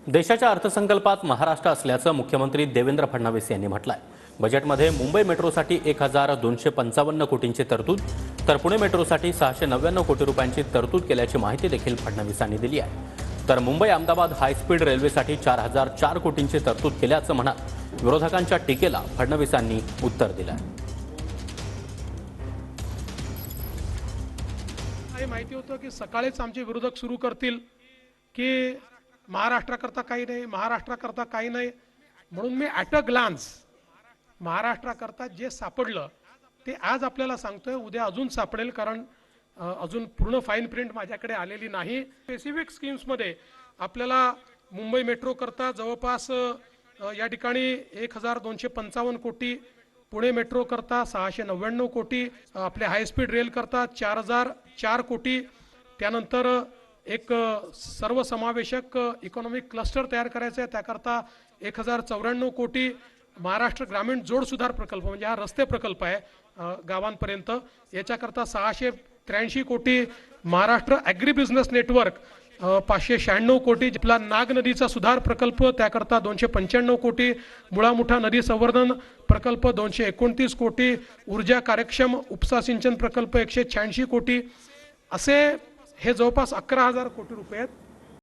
देशाच्या अर्थसंकल्पात महाराष्ट्र असल्याचं मुख्यमंत्री देवेंद्र फडणवीस यांनी म्हटलंय। बजेटमध्ये मुंबई मेट्रोसाठी 1255 कोटींची तरतूद तर पुणे मेट्रोसाठी 699 कोटी रुपयांची तरतूद केल्याची माहिती देखील फडणवीसांनी दिली आहे। तर मुंबई अहमदाबाद हायस्पीड रेल्वेसाठी 4004 कोटींची तरतूद केल्याचं म्हणत विरोधकांच्या टीकेला फडणवीसांनी उत्तर दिलं आहे। माहिती होतं की सकाळीच आमचे विरोधक सुरू करतील की महाराष्ट्राकरता काही नाही, महाराष्ट्राकरता काही नाही, म्हणून मी ॲट अ ग्लान्स महाराष्ट्राकरता जे सापडलं ते आज आपल्याला सांगतोय। उद्या अजून सापडेल, कारण अजून पूर्ण फाईन प्रिंट माझ्याकडे आलेली नाही। स्पेसिफिक स्कीम्समध्ये आपल्याला मुंबई मेट्रो करता जवळपास या ठिकाणी 1255 कोटी, पुणे मेट्रो करता 699 कोटी, आपले हायस्पीड रेल करता 4004 कोटी, त्यानंतर एक सर्वसमावेशक इकॉनॉमिक क्लस्टर तयार करायचा आहे त्याकरता 1094 कोटी, महाराष्ट्र ग्रामीण जोड सुधार प्रकल्प म्हणजे हा रस्ते प्रकल्प आहे गावांपर्यंत, याच्याकरता 683 कोटी, महाराष्ट्र ॲग्री बिझनेस नेटवर्क 596 कोटी, आपला नाग नदीचा सुधार प्रकल्प त्याकरता 295 कोटी, मुळा मुठा नदी संवर्धन प्रकल्प 229 कोटी, ऊर्जा कार्यक्षम उपसा सिंचन प्रकल्प 186 कोटी, असे हे जवळपास 11,000 कोटी रुपये आहेत।